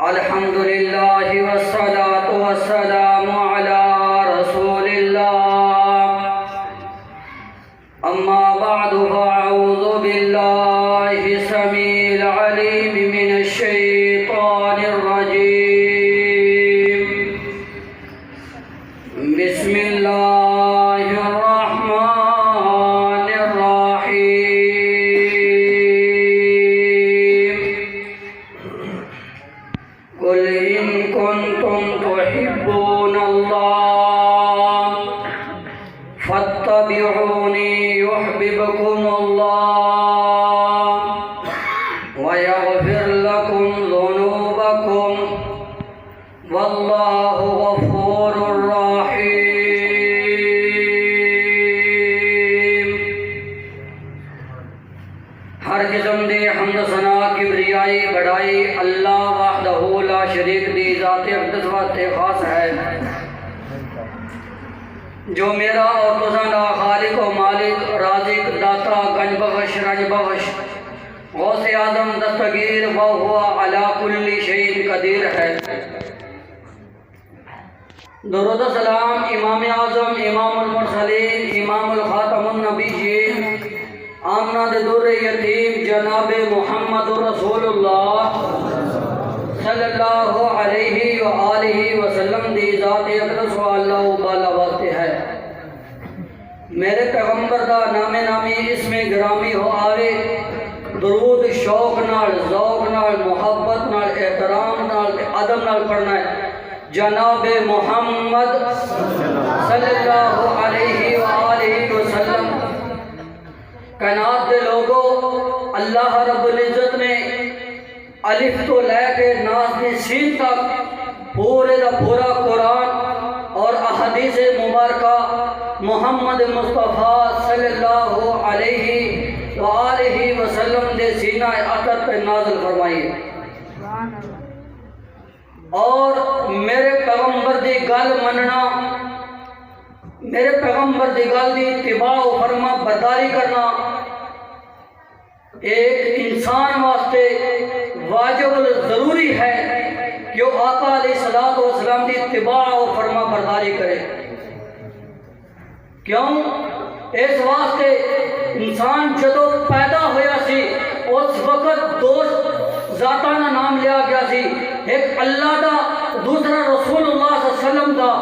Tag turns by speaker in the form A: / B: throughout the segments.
A: الحمدللہ والصلاة والسلام علی رسول اللہ اما بعد فاعوذ باللہ السمیع العلیم من الشیطان الرجیم بسم اللہ الرحمن الرحیم قل ان کنتم تحبون اللہ فاتبعونی يحببكم الله ويغفر لكم ذنوبكم والله غفور رحيم۔ ہر قسم دے حمد و ثنا کبریائی بڑائی اللہ وحدہ لا شریک دی ذات اقدس واسطے خاص ہے، جو میرا اور تساں خالق و مالک رازق داتا گنج بخش رنج بخش غوث اعظم دستگیر وہو علی کل شیء قدیر ہے۔ درود و سلام امام اعظم امام المرسلین امام الخاتم النبیین آمنہ در یتیم جناب محمد رسول اللہ صلی اللہ علیہ وآلہ وسلم دی ذات اقدس و اللہ بالا واسطے ہے۔ میرے پیغمبر دا نام نامی اسم گرامی ہو آوے، درود شوق نال ذوق نال محبت نال احترام نال ادب نال پڑھنا ہے۔ جناب محمد صلی اللہ علیہ وآلہ وسلم کائنات دے لوگوں، اللہ رب العزت نے الف تو لے کے ناس کی سین تک پورے دا پورا قرآن اور احادیث مبارکہ محمد مصطفیٰ صلی اللہ علیہ وآلہ وسلم دے سینہ اطہر پہ نازل فرمائی، اور میرے پیغمبر دی گل مننا، میرے پیغمبر دی گل دی اتباع و فرما برداری کرنا ایک انسان واسطے واجب ضروری ہے کہ وہ آقا علیہ السلام دی اتباع و فرما برداری کرے۔ کیوں؟ اس واسطے انسان جدو پیدا ہویا سی اس وقت دو ذاتاں دا نام لیا گیا سی، ایک اللہ دا دوسرا رسول اللہ صلی اللہ علیہ وسلم دا۔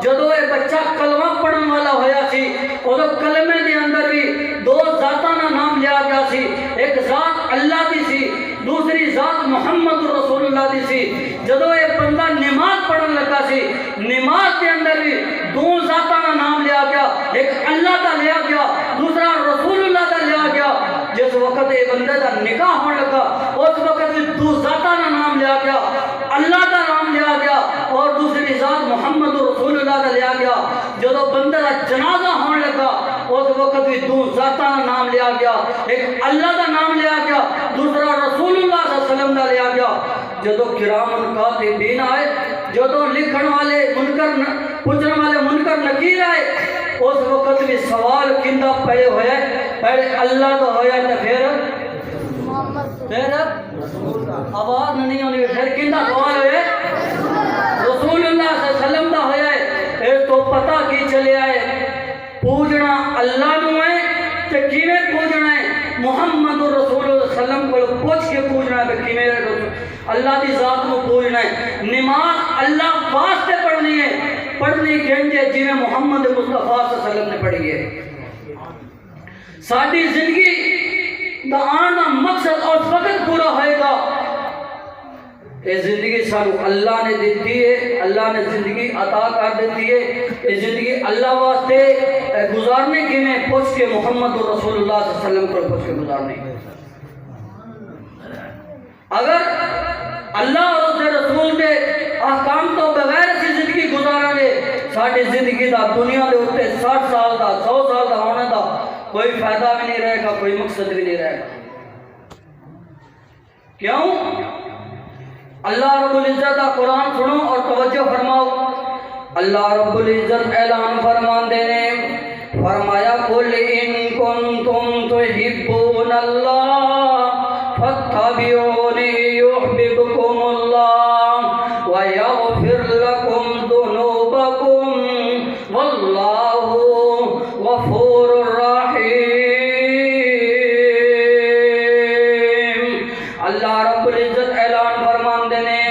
A: جدو یہ بچہ کلمہ پڑھن والا ہویا سی اور کلمے دے اندر بھی دو ذاتاں دا نام لیا گیا سی، ایک ذات اللہ دی سی دوسری ذات محمد رسول اللہ دی سی۔ جدو یہ بندہ نماز پڑھن لگا سی نماز کے اندر بھی دو ذاتاں دا نام لیا گیا، ایک اللہ دا لیا گیا دوسرا رسول اللہ دا لیا گیا۔ جس وقت یہ بندے دا نکاح ہونے لگا اس وقت بھی دو ذاتاں دا نام لیا گیا، اللہ دا نام لیا گیا اور دوسری ذات محمد رسول اللہ دا لیا گیا۔ جدو بندے دا جنازہ ہونے لگا اس وقت بھی دو ذاتاں دا نام لیا گیا، ایک اللہ دا نام لیا گیا دوسرا رسول اللہ صلی اللہ علیہ وسلم دا لیا گیا۔ جدو کرام کاتبین آئے، جدو لکھن والے منکر پوچھنے والے منکر نکیر آئے، اس وقت بھی سوال کندہ پڑے ہوئے، پہلے اللہ تو ہویا تو پھر آواز نہیں ہونی، پھر کندہ سوال ہوئے رسول اللہ صلی اللہ علیہ وسلم دا ہویا ہے۔ اس تو پتہ کی چلے آئے پوجنا اللہ نو ہے کہ کیویں پوجنا ہے، محمد رسول اللہ صلی اللہ علیہ وسلم کو پوچھ کے پوجنا ہے کہ کیویں اللہ دی ذات کو پوجنا ہے۔ نماز اللہ واسطے پڑھنی ہے، پڑھنی گنجے جنہیں محمد مصطفیٰ صلی اللہ علیہ وسلم نے پڑھی ہے۔ ساری زندگی دا آنا مقصد اور وقت پورا ہوئے گا، یہ زندگی سانو اللہ نے دیتی ہے، اللہ نے زندگی عطا کر دیتی ہے، یہ زندگی اللہ واسطے گزارنے کی میں پوچھ کے محمد رسول اللہ صلی اللہ علیہ وسلم کو پوچھ کے گزارنے کی۔ اگر اللہ اور اس رسول دے احکام تو بغیر اسی زندگی گزارا گے، ساری زندگی دا دنیا دے ہوتے 60 سال دا 100 سال دا ہونے دا کوئی فائدہ بھی نہیں رہے گا، کوئی مقصد بھی نہیں رہے گا۔ کیوں؟ اللہ رب العزت کا قرآن سنو اور توجہ فرماؤ۔ اللہ رب العزت اعلان فرمان دینے فرمایا قل ان کنتم تحبون اللہ فاتبعوني يحببكم الله ويغفر لكم ذنوبكم والله غفور رحیم۔ اللہ رب العزت اعلان فرماندے نے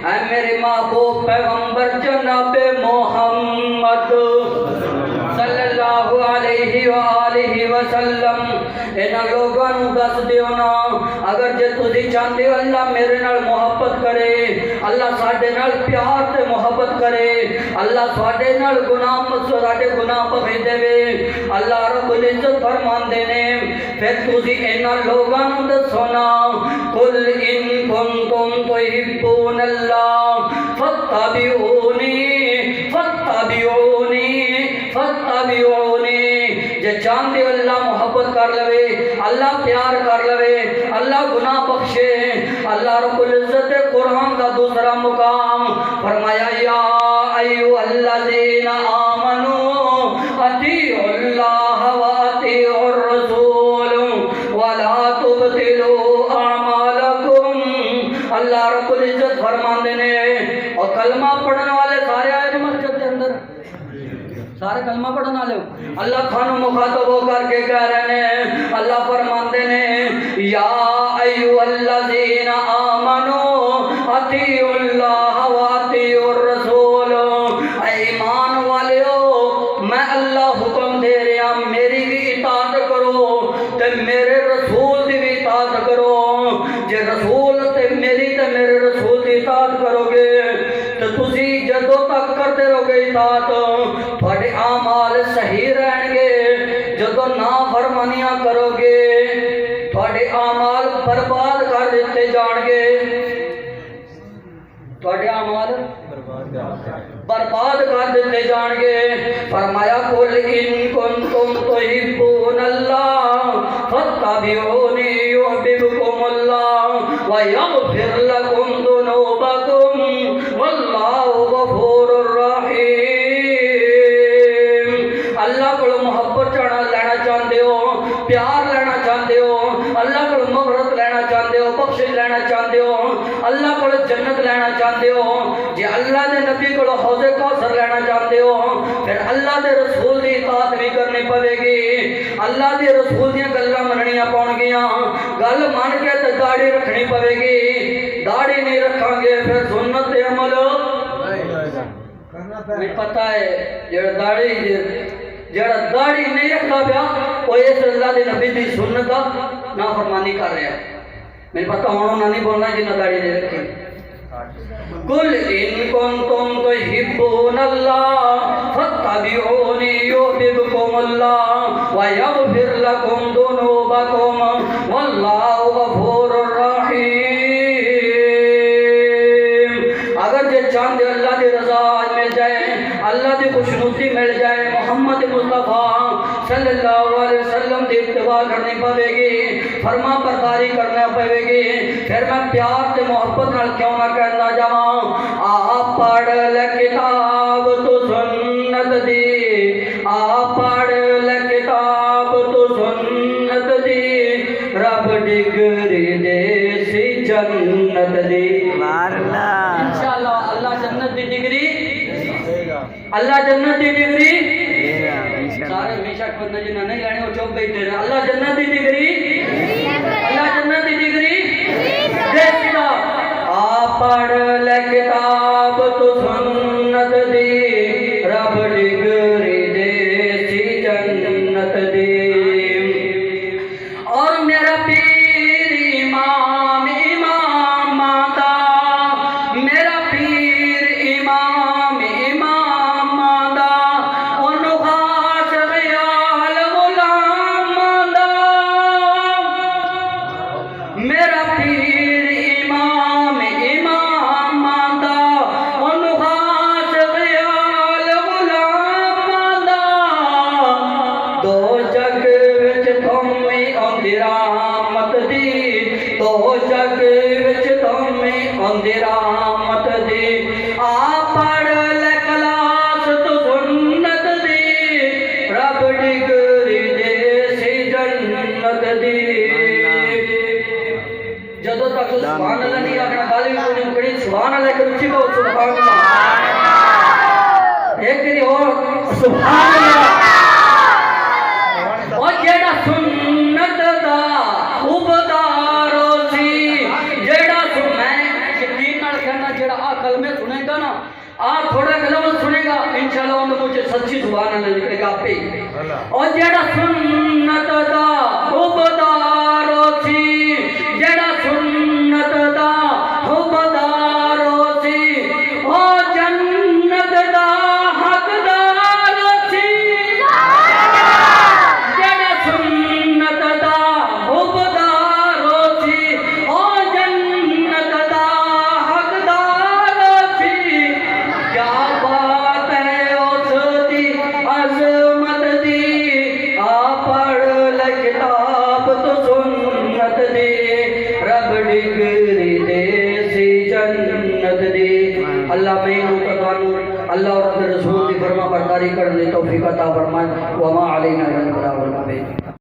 A: اے میرے محبوب پیغمبر جناب محمد صلی اللہ علیہ وآلہ وسلم انہاں لوگاں نوں دس دیو نا اگر جے تسی چاہندے ہو اللہ میرے نال محبت کرے، اللہ ساڈے نال پیار تے محبت کرے، اللہ ساڈے نال ساڈے گناہ بخش دے، اللہ رب العزت فرماندے نے پھر تسی انہاں لوگاں نوں دسو نا قل ان کنتم تحبون اللہ فاتبعونی فاتبعونی فاتبعونی۔ جے چاہندے ہو اللہ محبت کر لوے، اللہ پیار کر لوے، اللہ گناہ بخشے، اللہ رب العزت قرآن کا دوسرا مقام فرمایا یا ایھا الذین آمنوا اطیعوا اللہ واطیعوا الرسول ولا تبطلوا اعمالکم۔ اللہ رب العزت فرماندے نے اور کلمہ پڑھنے والے سارے آئے ہیں مسجد کے اندر، سارے کلمہ پڑھنے والے ہو، اللہ خانو مخاطب ہو کر کے کہہ رہے ہیں، اللہ فرماندے نے یا ایھا الذین آمنوا اطیعوا اللہ واطیعوا الرسول۔ اے ایمان والیو میں اللہ حکم دے رہا میری بھی اطاعت کرو تے میرے رسول دی بھی اطاعت کرو۔ جے رسول تے میری تے میرے رسول دی اطاعت کرو گے تو تسی جدوں تک کرتے رہو گے اطاعت تھوڑے اعمال صحیح رہن گے، جدوں نافرمانیاں کرو گے تھوڑے اعمال برباد کر دیتے جان گے، تھوڑے اعمال برباد کر دیتے جان گے۔ فرمایا قل ان کنتم تحبون اللہ فاتبعونی یحببکم اللہ ویغفر لکم ذنوبکم واللہ غفور رحیم۔ اللہ کو محبت لینا چاہتے ہو، پیار لینا چاہتے ہو، اللہ کو مغفرت لینا چاہتے ہو، بخشش لینا چاہتے ہو، اللہ کو جنت لینا چاہتے ہو، جی اللہ دے نبی کو حوض کوثر لینا چاہتے ہو پھر اللہ دے رسول دی اطاعت بھی کرنی پوے گی، اللہ دے رسول دی گلاں مننیاں پون گیاں، گل مان کے تے داڑھی رکھنی پوے گی، داڑھی نہیں رکھاں گے پھر سنت تے عمل میں پتہ ہے جڑا داڑھی نہیں رکھتا پیا وہ اس اللہ دے نبی دی سنت دا نافرمانی کر رہا ہے۔ میں پتہ ہونا نہیں بولنا جنہ داڑھی نہیں رکھی۔ قل ان کنتم تحبون اللہ فاتبعونی یحببکم اللہ ویغفر لکم ذنوبکم واللہ غفور رحیم۔ اگر جے چاندے اللہ دی رضا مل جائے، اللہ دی خوشنودی مل جائے، محمد مصطفیٰ صلی اللہ علیہ وسلم دی اتباع کرنی پوے گی، فرما برداری کرنا پوے گی، پھر میں پیار تے محبت نال کیوں نہ کہنا جاواں آپ پڑھ لے کتاب تو سنت دی، آپ پڑھ لے کتاب تو سنت دی، رب ڈگری دے سی جنت دی۔ انشاءاللہ اللہ جنت دی ڈگری، اللہ جنت دی ڈگری سارے ہمیشہ بندے جنہیں نہیں لینی وہ چوپ بیٹھے رہے، اللہ جنت دی ڈگری، اللہ جنت دی ڈگری دے سکتا۔ آپ پڑھ لے کتاب تو سنت دی، رب ڈگری دے سی جنت دی۔ اور میرا پیر امام ماتا، میرا پیر امام ماتا، انہوں خاص خیال غلام ماتا، میرا پیر امام ماتا، انہوں خاص خیال غلام ماتا، دو جگ وچ تمہیں آندی رحمت دی، دو جگ وچ تمہیں آندی رحمت دی، آپ پڑھ لے کلاس تو سنت دی، رب ڈگری دے سی جنت دی۔ جدو تو سبحان اللہ نہیں آگنا گالی کو نہیں کڑی سبحان اللہ کے رچی کو سبحان اللہ ایک کری اور سبحان اللہ اور جیڑا سنت دا خوبدارو سی جیڑا میں یقین نال کہنا جیڑا عقل میں سنے گا نا آپ تھوڑا لفظ سنے گا انشاءاللہ انہوں مجھے سچی سبحان اللہ نکلے گا پہ اور جیڑا سنت دا خوبدارو سی جیڑا سنت دا خوبدارو سی اور جنت دا حقدارو سی جیڑا سنت دا خوبدارو سی اور جنت دا حقدارو سی کیا بات ہے اس دی عظمت دی پڑھ لے کتاب تو سنت دی رب ڈگری دے سی جنت دی اللہ مینو کتوانو اللہ اور رسول دی فرما برداری کرنے توفیق عطا فرمائے وما علینا الا البلاغ المبین